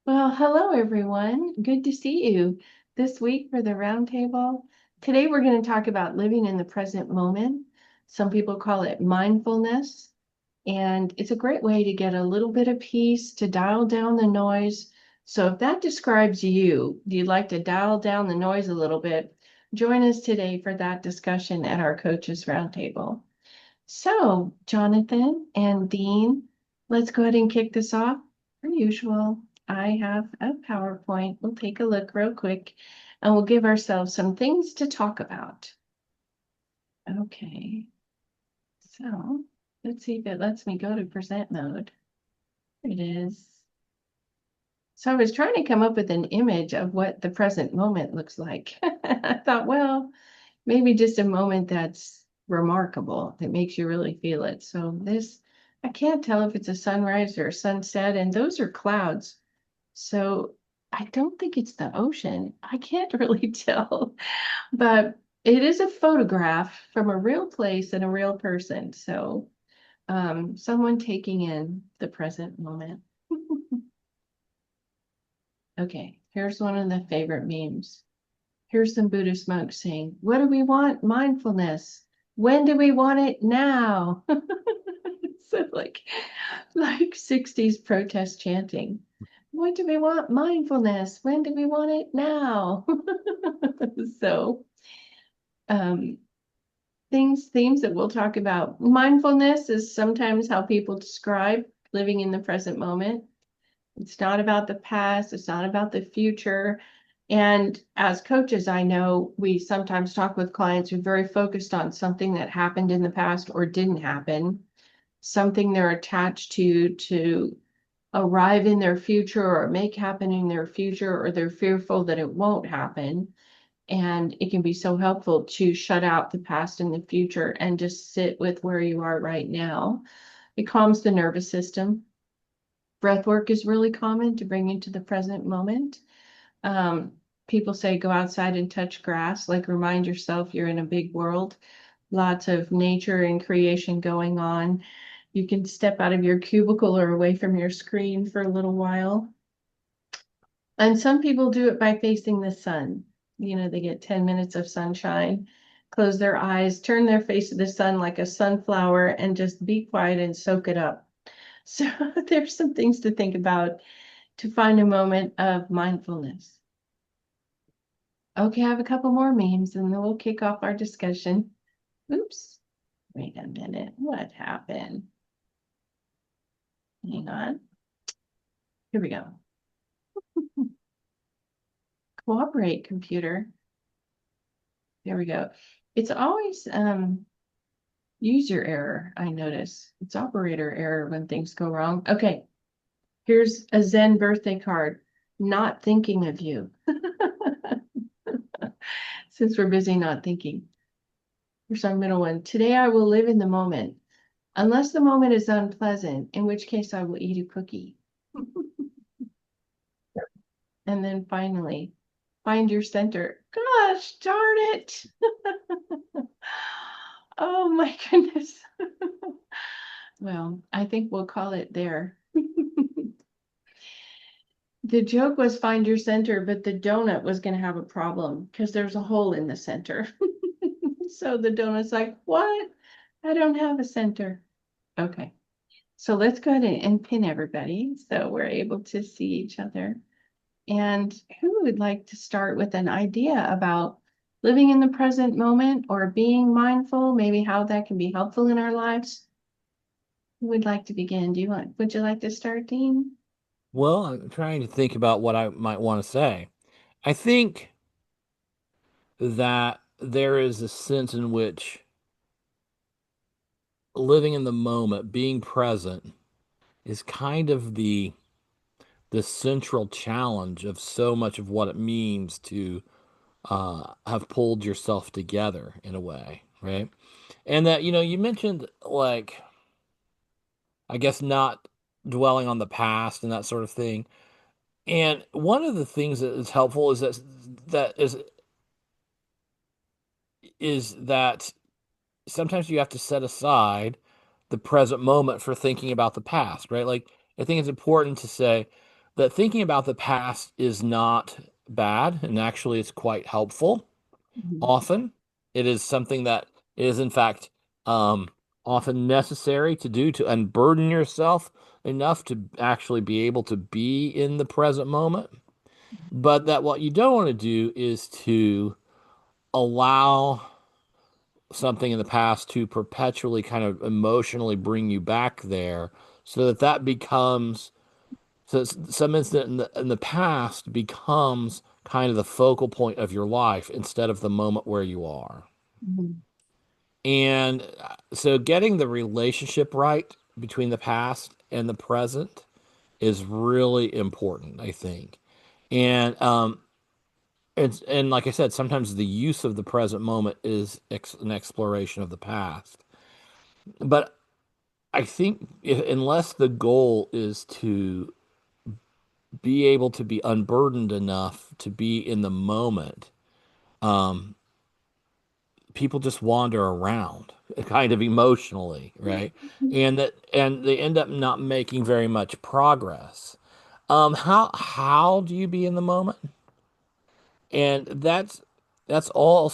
Well, hello everyone. Good to see you this week for the roundtable. Today we're going to talk about living in the present moment. Some people call it mindfulness, and it's a great way to get a little bit of peace, to dial down the noise. So if that describes you, do you like to dial down the noise a little bit? Join us today for that discussion at our Coaches Roundtable. So, Jonathan and Dean, let's go ahead and kick this off. Per usual, I have a PowerPoint. We'll take a look real quick and we'll give ourselves some things to talk about. Okay, so let's see if it lets me go to present mode. There it is. So I was trying to come up with an image of what the present moment looks like. I thought, well, maybe just a moment that's remarkable, that makes you really feel it. So this, I can't tell if it's a sunrise or a sunset, and those are clouds. So I don't think it's the ocean. I can't really tell, but it is a photograph from a real place and a real person. So someone taking in the present moment. Okay, here's one of the favorite memes. Here's some Buddhist monks saying, what do we want? Mindfulness. When do we want it? Now. So like 60s protest chanting. What do we want? Mindfulness. When do we want it? Now. So um themes that we'll talk about. Mindfulness is sometimes how people describe living in the present moment. It's not about the past, it's not about the future. And as coaches, I know we sometimes talk with clients who are very focused on something that happened in the past or didn't happen, something they're attached to arrive in their future or make happen in their future, or they're fearful that it won't happen. And it can be so helpful to shut out the past and the future and just sit with where you are right now. It calms the nervous system. Breath work is really common to bring you to the present moment. Um, People say go outside and touch grass, like remind yourself you're in a big world, lots of nature and creation going on. You can step out of your cubicle or away from your screen for a little while. And some people do it by facing the sun. They get 10 minutes of sunshine, close their eyes, turn their face to the sun like a sunflower, and just be quiet and soak it up. So there's some things to think about to find a moment of mindfulness. Okay, I have a couple more memes and then we'll kick off our discussion. Oops, wait a minute. What happened? Hang on. Here we go. Cooperate, computer. There we go. It's always user error, I notice. It's operator error when things go wrong. Okay, here's a Zen birthday card. Not thinking of you. Since we're busy not thinking. Here's our middle one. Today I will live in the moment, unless the moment is unpleasant, in which case I will eat a cookie. And then finally, find your center. Gosh, darn it. Oh my goodness. Well, I think we'll call it there. The joke was find your center, but the donut was going to have a problem because there's a hole in the center. So the donut's like, what? I don't have a center. Okay. So let's go ahead and pin everybody so we're able to see each other. And who would like to start with an idea about living in the present moment or being mindful, maybe how that can be helpful in our lives? Who would like to begin? Would you like to start, Dean? Well, I'm trying to think about what I might want to say. I think that there is a sense in which living in the moment, being present, is kind of the central challenge of so much of what it means to have pulled yourself together in a way, right? And that, you mentioned like, I guess not dwelling on the past and that sort of thing. And one of the things that is helpful is that sometimes you have to set aside the present moment for thinking about the past, right? Like, I think it's important to say that thinking about the past is not bad, and actually it's quite helpful. Mhm. Often it is something that is in fact um, often necessary to do to unburden yourself enough to actually be able to be in the present moment. But that what you don't want to do is to allow something in the past to perpetually kind of emotionally bring you back there so that that becomes so some incident in the past becomes kind of the focal point of your life instead of the moment where you are. Mhm. And so getting the relationship right between the past and the present is really important, I think. And and like I said, sometimes the use of the present moment is an exploration of the past. But I think unless the goal is to be able to be unburdened enough to be in the moment, um, people just wander around kind of emotionally, right? And they end up not making very much progress. How do you be in the moment? And that's all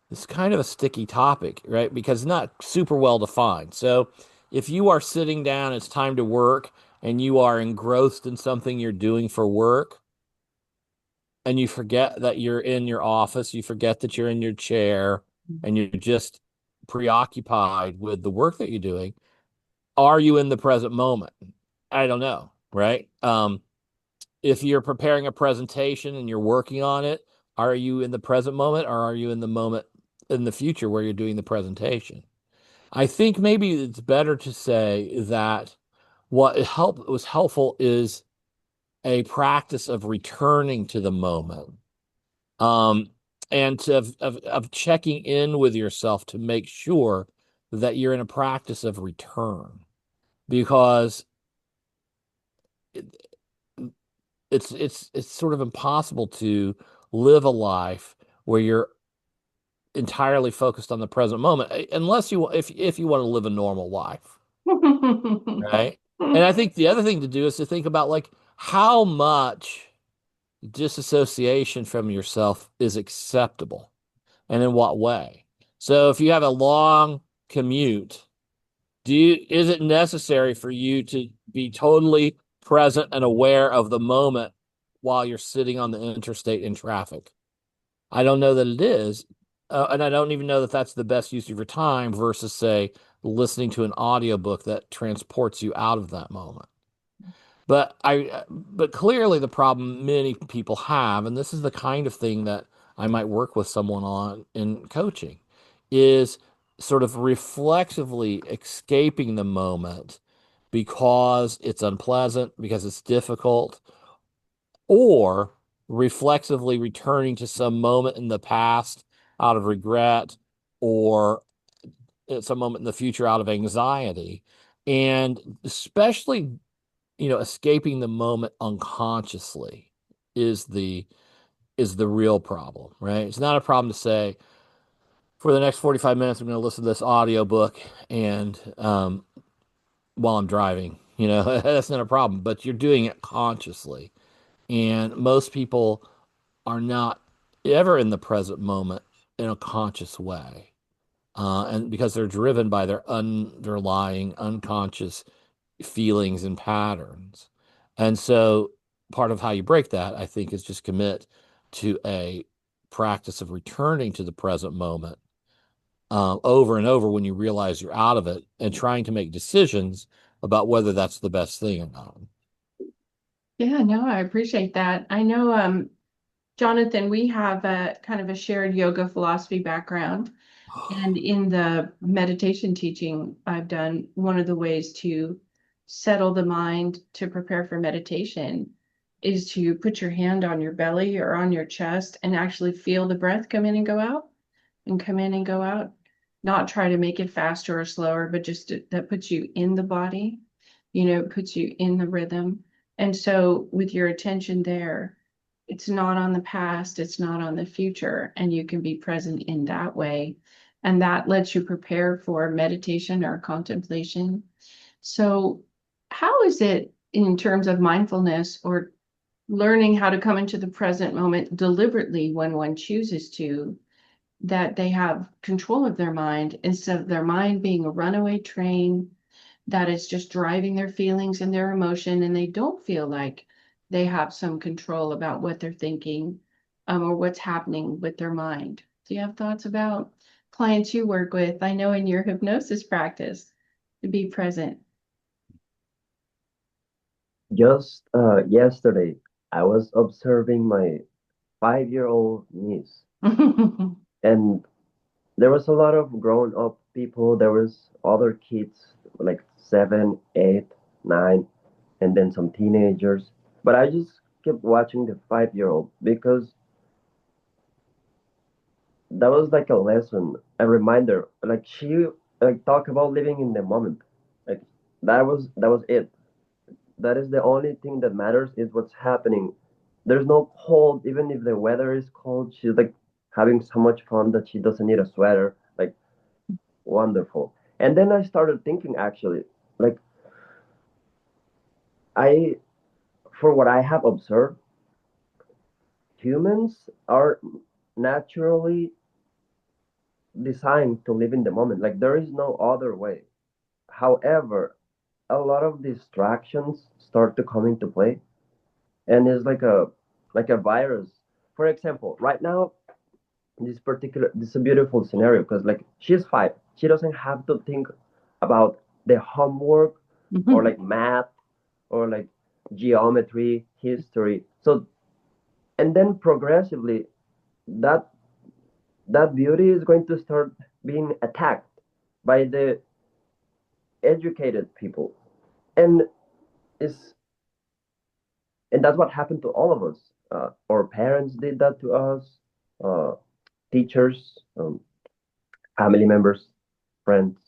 it's kind of a sticky topic, right? Because it's not super well defined. So if you are sitting down, it's time to work, and you are engrossed in something you're doing for work, and you forget that you're in your office, you forget that you're in your chair, and you're just preoccupied with the work that you're doing, are you in the present moment? I don't know, right? If you're preparing a presentation and you're working on it, are you in the present moment or are you in the moment in the future where you're doing the presentation? I think maybe it's better to say that what was helpful is a practice of returning to the moment, um, and of checking in with yourself to make sure that you're in a practice of return, because it, it's sort of impossible to live a life where you're entirely focused on the present moment unless you if you want to live a normal life, right? And I think the other thing to do is to think about like how much disassociation from yourself is acceptable and in what way. So if you have a long commute, is it necessary for you to be totally present and aware of the moment while you're sitting on the interstate in traffic? I don't know that it is. And I don't even know that that's the best use of your time versus, say, listening to an audiobook that transports you out of that moment. But clearly the problem many people have, and this is the kind of thing that I might work with someone on in coaching, is sort of reflexively escaping the moment because it's unpleasant, because it's difficult, or reflexively returning to some moment in the past out of regret, or at some moment in the future out of anxiety. And especially, escaping the moment unconsciously is the real problem, right? It's not a problem to say for the next 45 minutes I'm going to listen to this audiobook and while I'm driving, that's not a problem, but you're doing it consciously. And most people are not ever in the present moment in a conscious way. And because they're driven by their underlying unconscious feelings and patterns. And so part of how you break that, I think, is just commit to a practice of returning to the present moment over and over when you realize you're out of it and trying to make decisions about whether that's the best thing or not. Yeah, no, I appreciate that. I know, Jonathan, we have a kind of a shared yoga philosophy background. And in the meditation teaching I've done, one of the ways to settle the mind to prepare for meditation is to put your hand on your belly or on your chest and actually feel the breath come in and go out and come in and go out. Not try to make it faster or slower, but just that puts you in the body, puts you in the rhythm. And so with your attention there, it's not on the past, it's not on the future, and you can be present in that way. And that lets you prepare for meditation or contemplation. So how is it in terms of mindfulness or learning how to come into the present moment deliberately when one chooses to, that they have control of their mind instead of their mind being a runaway train that is just driving their feelings and their emotion, and they don't feel like they have some control about what they're thinking, or what's happening with their mind? Do you have thoughts about clients you work with? I know in your hypnosis practice, to be present. Just yesterday, I was observing my 5-year-old niece, and there was a lot of grown-up people. There was other kids, like 7, 8, 9, and then some teenagers. But I just kept watching the 5-year-old because that was like a lesson, a reminder. Like she like talk about living in the moment. Like that was it. That is the only thing that matters is what's happening. There's no cold, even if the weather is cold. She's like having so much fun that she doesn't need a sweater. Like wonderful. And then I started thinking actually, like I, for what I have observed, humans are naturally designed to live in the moment. Like there is no other way. However, a lot of distractions start to come into play, and it's like a virus. For example, right now this is a beautiful scenario because like she's 5, she doesn't have to think about the homework or like math or like geometry, history. So and then progressively that that beauty is going to start being attacked by the educated people, and is and that's what happened to all of us. Our parents did that to us, uh, teachers, family members, friends.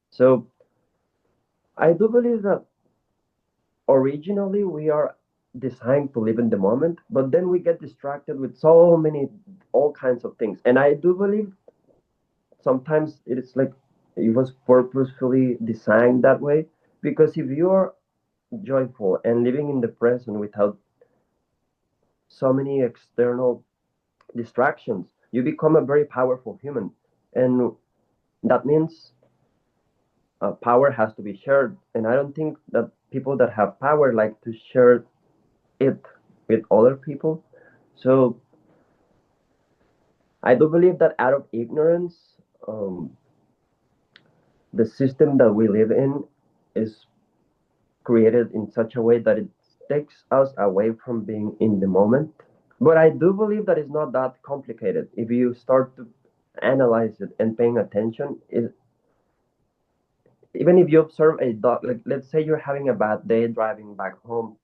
So I do believe that originally we are designed to live in the moment, but then we get distracted with so many, all kinds of things. And I do believe sometimes it is like it was purposefully designed that way, because if you are joyful and living in the present without so many external distractions, you become a very powerful human. And that means power has to be shared. And I don't think that people that have power like to share it with other people. So I do believe that out of ignorance, the system that we live in is created in such a way that it takes us away from being in the moment. But I do believe that it's not that complicated. If you start to analyze it and paying attention, even if you observe a dog, like let's say you're having a bad day driving back home,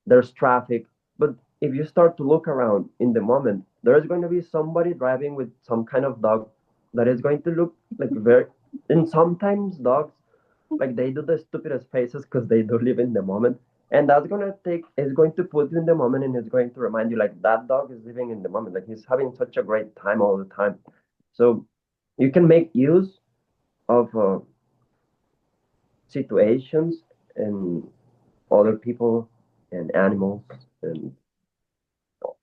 there's traffic, but if you start to look around in the moment, there's going to be somebody driving with some kind of dog that is going to look like very, and sometimes dogs, like they do the stupidest faces because they do live in the moment. And that's going to take, is going to put you in the moment, and it's going to remind you like that dog is living in the moment. Like he's having such a great time all the time. So you can make use of situations and other people and animals and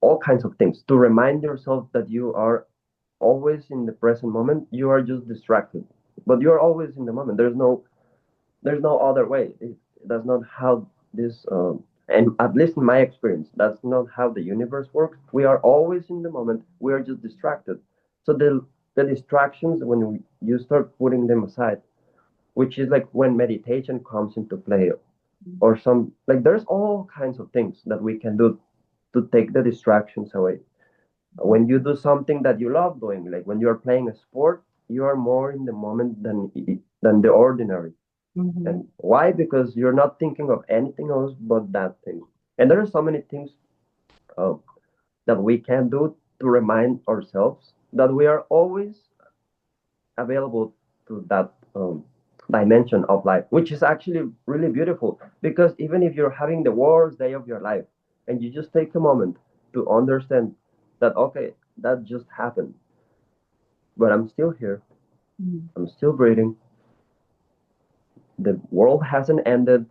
all kinds of things to remind yourself that you are always in the present moment. You are just distracted, but you're always in the moment. There's no other way. That's not how this and at least in my experience, that's not how the universe works. We are always in the moment. We are just distracted. So the distractions, when you start putting them aside, which is like when meditation comes into play, or some, like there's all kinds of things that we can do to take the distractions away. When you do something that you love doing, like when you're playing a sport, you are more in the moment than the ordinary. Mhm. And why? Because you're not thinking of anything else but that thing. And there are so many things uh, that we can do to remind ourselves that we are always available to that dimension of life, which is actually really beautiful. Because even if you're having the worst day of your life, and you just take a moment to understand that, okay, that just happened, but I'm still here, Mhm. I'm still breathing, the world hasn't ended,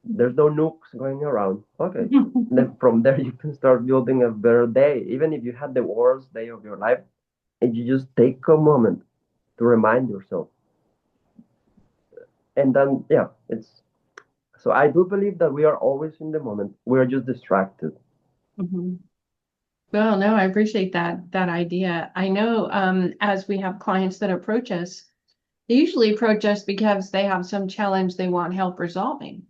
There's no nukes going around. Okay. Then from there you can start building a better day. Even if you had the worst day of your life, and you just take a moment to remind yourself. And then yeah, it's so I do believe that we are always in the moment. We are just distracted. Mhm. Well, no, I appreciate that idea. I know as we have clients that approach us, they usually approach us because they have some challenge they want help resolving.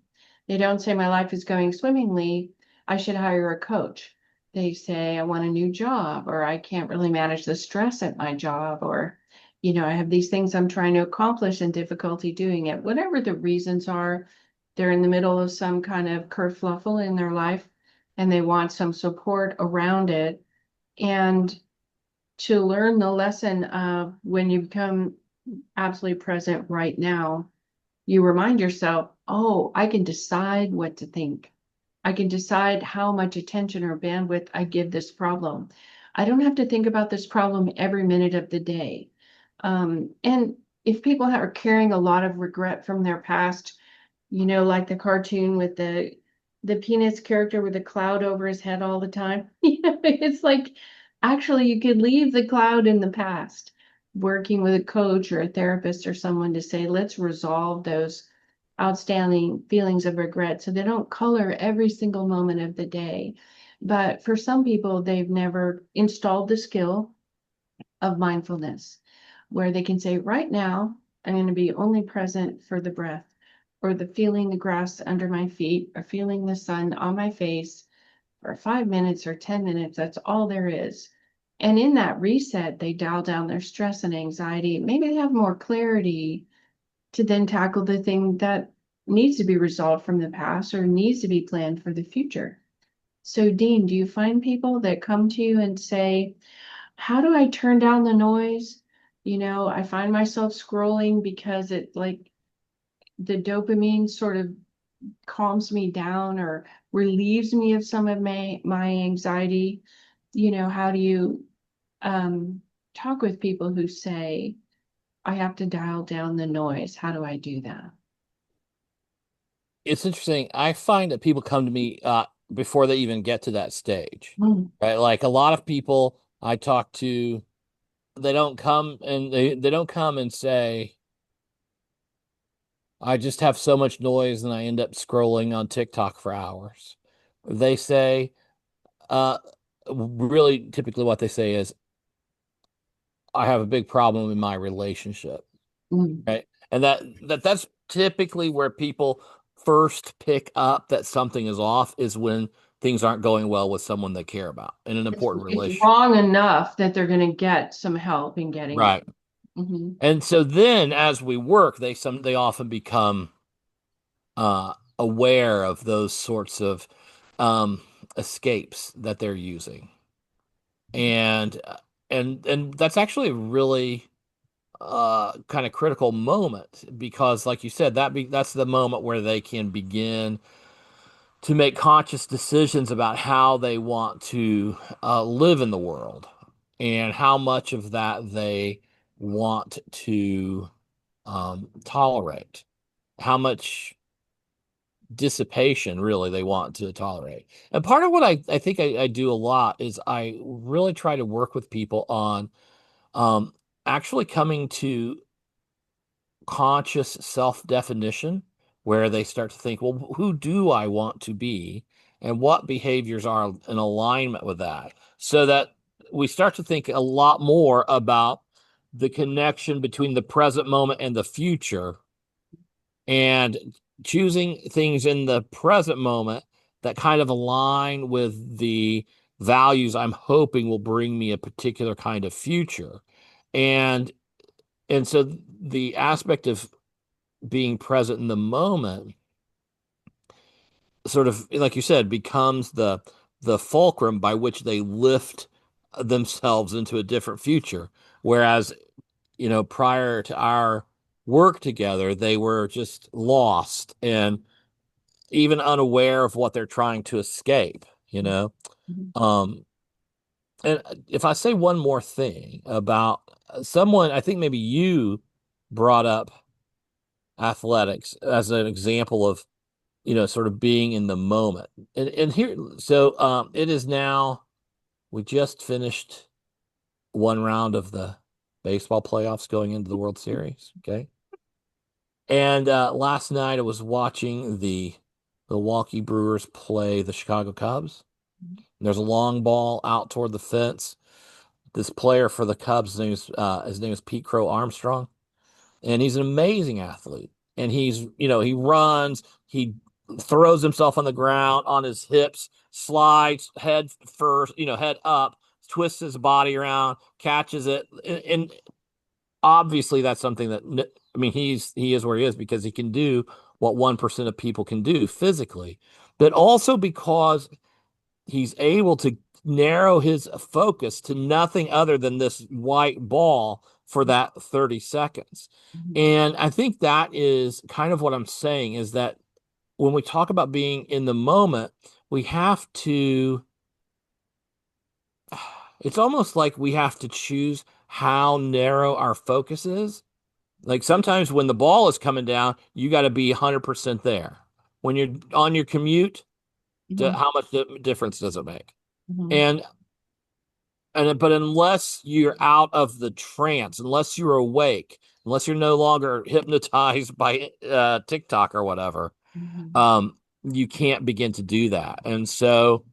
They don't say, my life is going swimmingly, I should hire a coach. They say, I want a new job, or I can't really manage the stress at my job, or, I have these things I'm trying to accomplish and difficulty doing it. Whatever the reasons are, they're in the middle of some kind of kerfluffle in their life and they want some support around it. And to learn the lesson of when you become absolutely present right now, you remind yourself, oh, I can decide what to think. I can decide how much attention or bandwidth I give this problem. I don't have to think about this problem every minute of the day. And if people are carrying a lot of regret from their past, like the cartoon with the penis character with a cloud over his head all the time. It's like actually you could leave the cloud in the past, working with a coach or a therapist or someone to say, let's resolve those outstanding feelings of regret so they don't color every single moment of the day. But for some people, they've never installed the skill of mindfulness where they can say, right now, I'm going to be only present for the breath or the feeling the grass under my feet or feeling the sun on my face for 5 minutes or 10 minutes. That's all there is. And in that reset, they dial down their stress and anxiety. Maybe they have more clarity to then tackle the thing that needs to be resolved from the past or needs to be planned for the future. So, Dean, do you find people that come to you and say, how do I turn down the noise? I find myself scrolling because it like the dopamine sort of calms me down or relieves me of some of my anxiety. How do you um talk with people who say, I have to dial down the noise? How do I do that? It's interesting. I find that people come to me before they even get to that stage, Mm, right? Like a lot of people I talk to, they don't come and say, I just have so much noise and I end up scrolling on TikTok for hours. They say, uh, really typically what they say is, I have a big problem in my relationship, mm. right? And that's typically where people first pick up that something is off is when things aren't going well with someone they care about in an important It's relationship. wrong enough that they're going to get some help in getting it. Right. Hmm. And so then as we work, they often become aware of those sorts of um, escapes that they're using, and and that's actually a really kind of critical moment because, like you said, that's the moment where they can begin to make conscious decisions about how they want to live in the world and how much of that they want to tolerate, how much dissipation really they want to tolerate. And part of what I think I do a lot is I really try to work with people on um, actually coming to conscious self-definition where they start to think, well, who do I want to be? And what behaviors are in alignment with that? So that we start to think a lot more about the connection between the present moment and the future and choosing things in the present moment that kind of align with the values I'm hoping will bring me a particular kind of future. And and so the aspect of being present in the moment sort of like you said becomes the fulcrum by which they lift themselves into a different future, whereas prior to our work together they were just lost and even unaware of what they're trying to escape. Mhm. um and if I say one more thing about someone, I think maybe you brought up athletics as an example of sort of being in the moment. And here, so it is now, we just finished one round of the baseball playoffs going into the World Series. Okay. And last night I was watching the Milwaukee Brewers play the Chicago Cubs. And there's a long ball out toward the fence. This player for the Cubs, his name is Pete Crow Armstrong, and he's an amazing athlete. And he runs, he throws himself on the ground on his hips, slides head first, head up, twists his body around, catches it, and obviously that's something that, I mean, he is where he is because he can do what 1% of people can do physically, but also because he's able to narrow his focus to nothing other than this white ball for that 30 seconds. And I think that is kind of what I'm saying, is that when we talk about being in the moment, we have to, it's almost like we have to choose how narrow our focus is. Like sometimes when the ball is coming down, you got to be 100% there. When you're on your commute, how much difference does it make? And but unless you're out of the trance, unless you're awake, unless you're no longer hypnotized by TikTok or whatever, you can't begin to do that. And so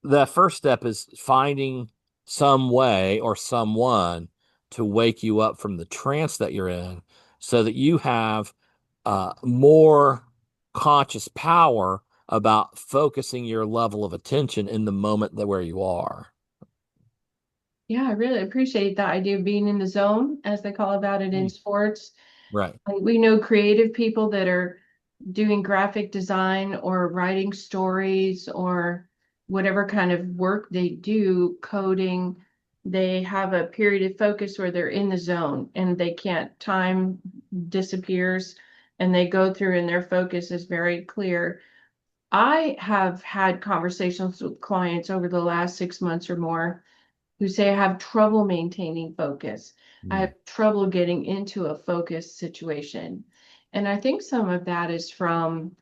the first step is finding some way or someone to wake you up from the trance that you're in so that you have more conscious power about focusing your level of attention in the moment where you are. Yeah, I really appreciate that idea of being in the zone, as they call about it in sports. Right. We know creative people that are doing graphic design or writing stories or whatever kind of work they do, coding. They have a period of focus where they're in the zone and they can't, time disappears and they go through and their focus is very clear. I have had conversations with clients over the last 6 months or more who say I have trouble maintaining focus. I have trouble getting into a focused situation. And I think some of that is from,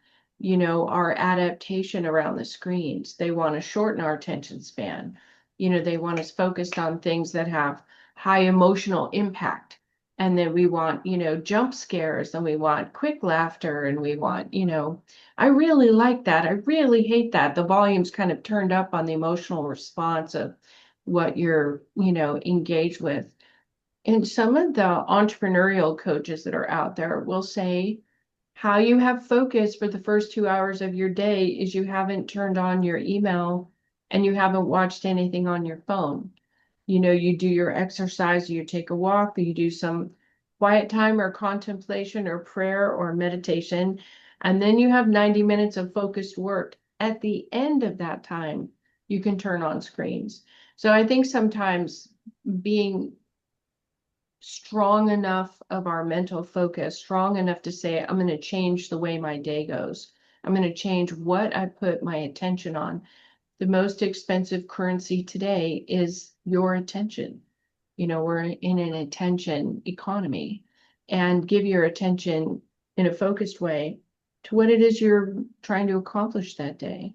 our adaptation around the screens. They want to shorten our attention span. They want us focused on things that have high emotional impact. And then we want, jump scares and we want quick laughter and we want, I really like that. I really hate that. The volume's kind of turned up on the emotional response of what you're, engaged with. And some of the entrepreneurial coaches that are out there will say how you have focus for the first 2 hours of your day is you haven't turned on your email and you haven't watched anything on your phone. You do your exercise, you take a walk, you do some quiet time or contemplation or prayer or meditation, and then you have 90 minutes of focused work. At the end of that time, you can turn on screens. So I think sometimes being strong enough of our mental focus, strong enough to say, I'm going to change the way my day goes. I'm going to change what I put my attention on. The most expensive currency today is your attention. We're in an attention economy, and give your attention in a focused way to what it is you're trying to accomplish that day.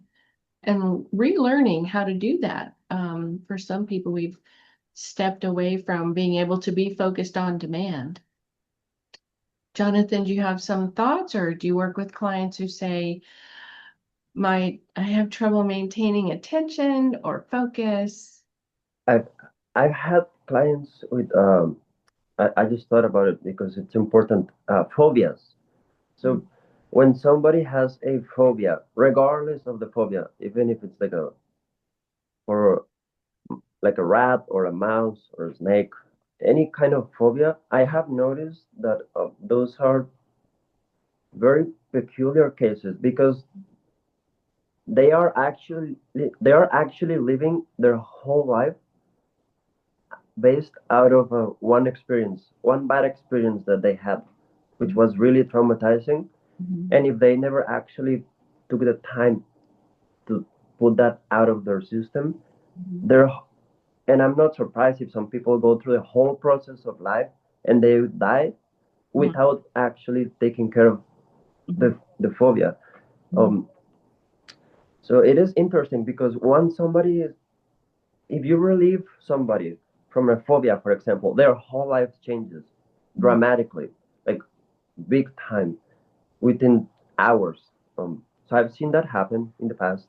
And relearning how to do that. For some people, we've stepped away from being able to be focused on demand. Jonathan, do you have some thoughts, or do you work with clients who say, I have trouble maintaining attention or focus? I've I've had clients with I just thought about it because it's important, phobias. So when somebody has a phobia, regardless of the phobia, even if it's or like a rat or a mouse or a snake, any kind of phobia, I have noticed that those are very peculiar cases because they are actually living their whole life based out of one bad experience that they had, which was really traumatizing. And if they never actually took the time to put that out of their system, they're and I'm not surprised if some people go through the whole process of life and they die without actually taking care of the phobia. Um, so it is interesting because once if you relieve somebody from a phobia, for example, their whole life changes dramatically, like big time, within hours. So I've seen that happen in the past.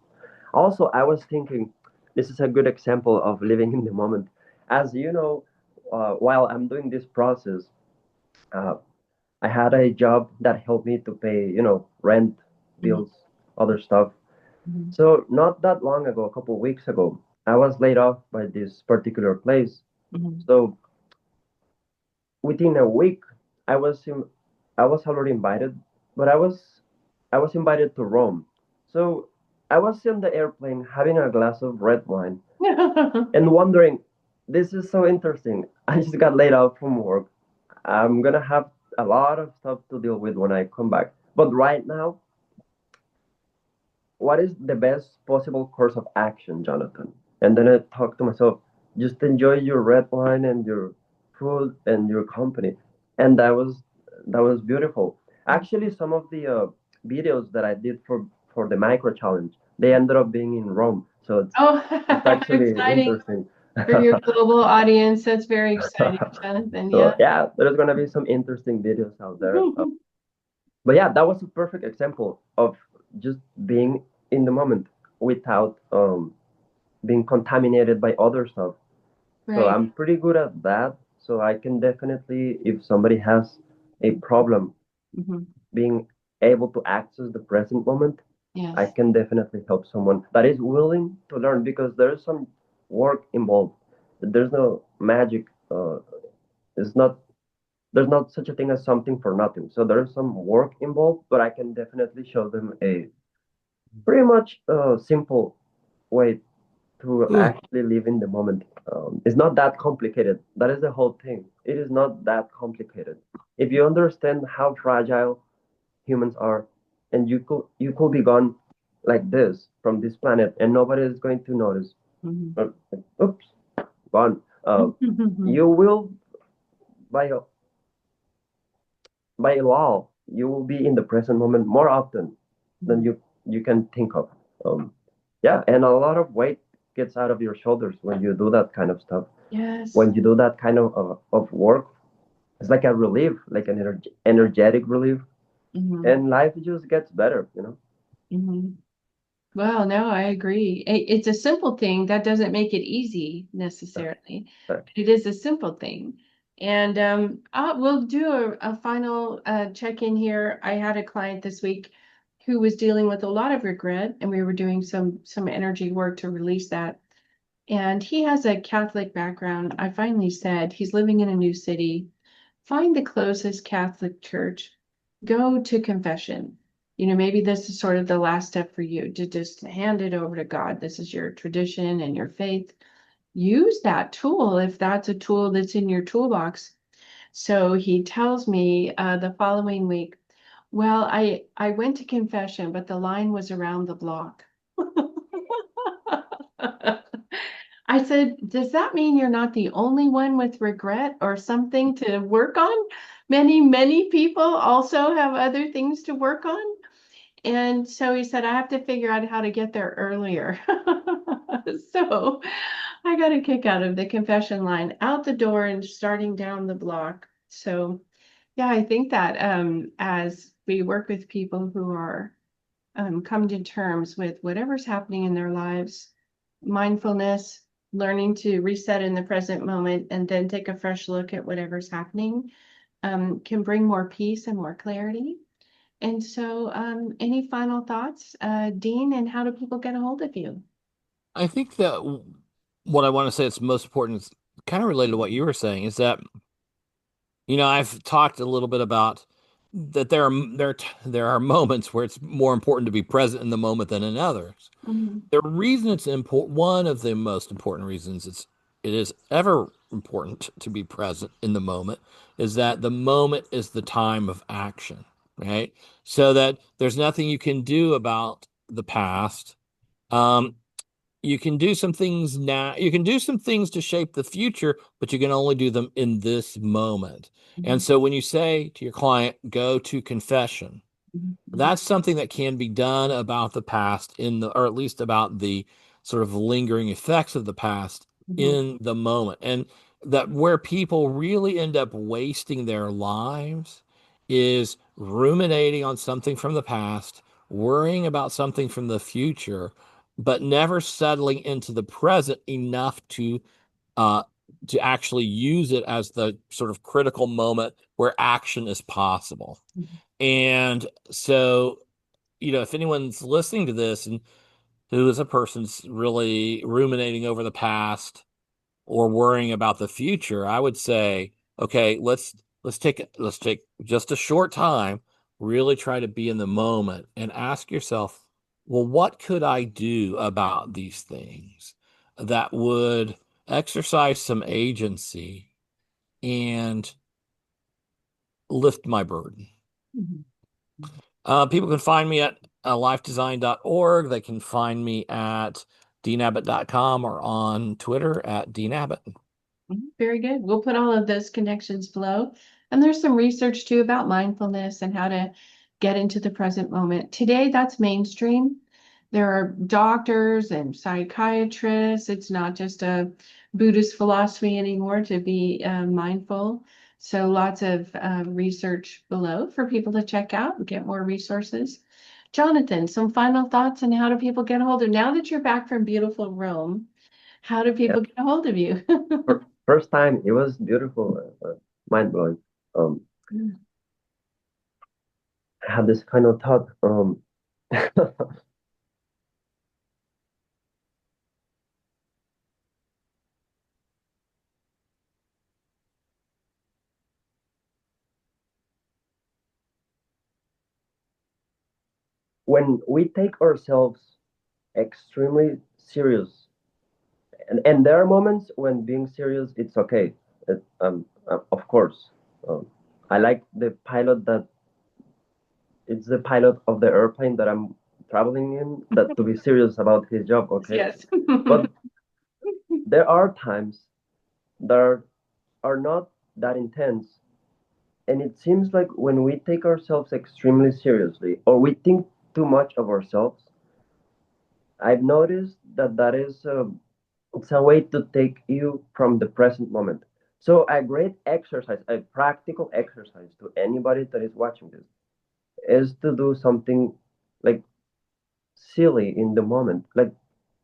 Also, I was thinking, this is a good example of living in the moment. As you know, while I'm doing this process, uh, I had a job that helped me to pay, rent, Mhm. bills, other stuff. Mhm. So not that long ago, a couple of weeks ago, I was laid off by this particular place. Mhm. So within a week, I was in, I was already invited, but I was invited to Rome. So I was in the airplane having a glass of red wine and wondering, this is so interesting. I just got laid off from work. I'm gonna have a lot of stuff to deal with when I come back. But right now, what is the best possible course of action, Jonathan? And then I thought to myself, just enjoy your red wine and your food and your company. And that was beautiful. Actually, some of the videos that I did for the micro challenge, they ended up being in Rome. So Oh, it's actually exciting interesting. for your global audience. That's very exciting, Jonathan. Yeah. So yeah, there's gonna be some interesting videos out there. But yeah, that was a perfect example of just being in the moment without being contaminated by other stuff. So Right. I'm pretty good at that. So I can definitely, if somebody has a problem Mhm. being able to access the present moment, I Yes. can definitely help someone that is willing to learn because there's some work involved. There's no magic. It's not. There's not such a thing as something for nothing. So there's some work involved, but I can definitely show them a pretty much simple way to Ooh, actually live in the moment. It's not that complicated. That is the whole thing. It is not that complicated. If you understand how fragile humans are, and you could be gone like this from this planet, and nobody is going to notice. Mhm. Oops, gone. Mhm. You will by by law, you will be in the present moment more often than you can think of. Um, yeah, and a lot of weight gets out of your shoulders when you do that kind of stuff. Yes. When you do that kind of work, it's like a relief, like an energetic relief, Mhm. and life just gets better. Mhm. Well, no, I agree. It's a simple thing that doesn't make it easy necessarily. Uh, It is a simple thing. And we'll do a final check-in here. I had a client this week who was dealing with a lot of regret, and we were doing some energy work to release that. And he has a Catholic background. I finally said he's living in a new city. Find the closest Catholic church, go to confession. Maybe this is sort of the last step for you to just hand it over to God. This is your tradition and your faith. Use that tool if that's a tool that's in your toolbox. So he tells me the following week, well, I went to confession, but the line was around the block. I said, does that mean you're not the only one with regret or something to work on? Many, many people also have other things to work on. And so he said, I have to figure out how to get there earlier. So I got a kick out of the confession line out the door and starting down the block. So yeah, I think that as we work with people who are come to terms with whatever's happening in their lives, mindfulness, learning to reset in the present moment, and then take a fresh look at whatever's happening, can bring more peace and more clarity. And so, any final thoughts, Dean, and how do people get a hold of you? I think that what I want to say is most important is kind of related to what you were saying is that, I've talked a little bit about that there are moments where it's more important to be present in the moment than in others. Mhm. The reason it's important, one of the most important reasons it is ever important to be present in the moment is that the moment is the time of action, right? So that there's nothing you can do about the past. Um, you can do some things now. You can do some things to shape the future, but you can only do them in this moment. And Mhm. so when you say to your client, go to confession, That's something that can be done about the past or at least about the sort of lingering effects of the past in the moment. And that where people really end up wasting their lives is ruminating on something from the past, worrying about something from the future, but never settling into the present enough uh, to actually use it as the sort of critical moment where action is possible. And so, if anyone's listening to this and who is a person's really ruminating over the past or worrying about the future, I would say, okay, let's take just a short time, really try to be in the moment and ask yourself, well, what could I do about these things that would exercise some agency and lift my burden? People can find me at lifedesign.org. They can find me at dnabbott.com or on Twitter at dnabbott. Very good. We'll put all of those connections below. And there's some research too about mindfulness and how to get into the present moment. Today, that's mainstream. There are doctors and psychiatrists. It's not just a Buddhist philosophy anymore to be mindful. So lots of research below for people to check out and get more resources. Jonathan, some final thoughts on how do people get a hold of, now that you're back from beautiful Rome, how do people get a hold of you? First time, it was beautiful, mind blowing. Um, I had this kind of thought. When we take ourselves extremely serious, and there are moments when being serious, it's okay. Of course, um, I like the pilot that it's the pilot of the airplane that I'm traveling in that to be serious about his job, okay? Yes. But there are times that are not that intense. And it seems like when we take ourselves extremely seriously or we think too much of ourselves, I've noticed that it's a way to take you from the present moment. So a great exercise, a practical exercise to anybody that is watching this is to do something like silly in the moment. Like,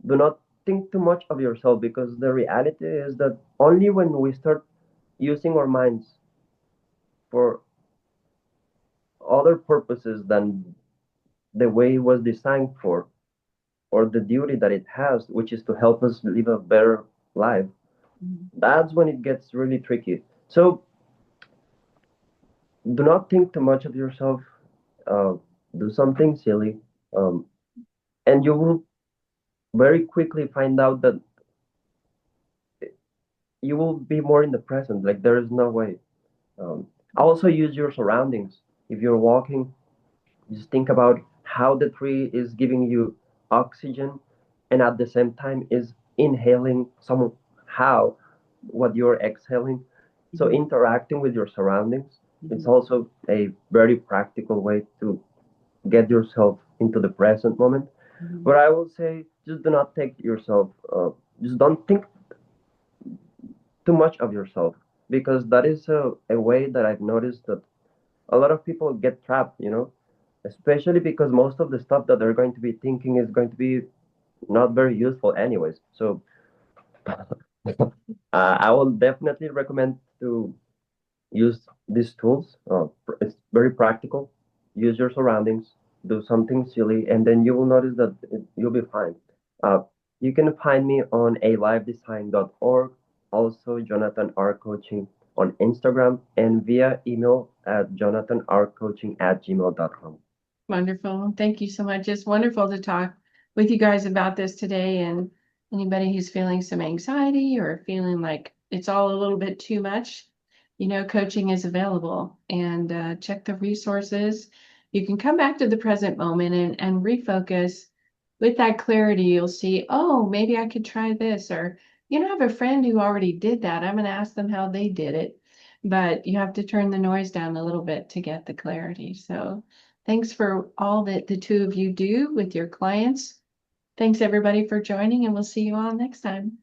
do not think too much of yourself because the reality is that only when we start using our minds for other purposes than the way it was designed for, or the duty that it has, which is to help us live a better life, that's when it gets really tricky. So do not think too much of yourself. Uh, do something silly, um, and you will very quickly find out that you will be more in the present. Like there is no way. Um, Also use your surroundings. If you're walking, just think about how the tree is giving you oxygen and at the same time is inhaling somehow what you're exhaling. So interacting with your surroundings, it's also a very practical way to get yourself into the present moment. But I will say, just do not take yourself, just don't think too much of yourself because that is a way that I've noticed that a lot of people get trapped, especially because most of the stuff that they're going to be thinking is going to be not very useful anyways. So I will definitely recommend to use these tools. It's very practical. Use your surroundings, do something silly, and then you will notice that you'll be fine. Uh, you can find me on alivedesign.org, also Jonathan R. Coaching on Instagram, and via email at jonathanrcoaching@gmail.com. Wonderful. Thank you so much. It's wonderful to talk with you guys about this today. And anybody who's feeling some anxiety or feeling like it's all a little bit too much, coaching is available, and check the resources. You can come back to the present moment and refocus with that clarity. You'll see, oh, maybe I could try this, or, I have a friend who already did that. I'm going to ask them how they did it. But you have to turn the noise down a little bit to get the clarity. So Thanks for all that the two of you do with your clients. Thanks everybody for joining, and we'll see you all next time.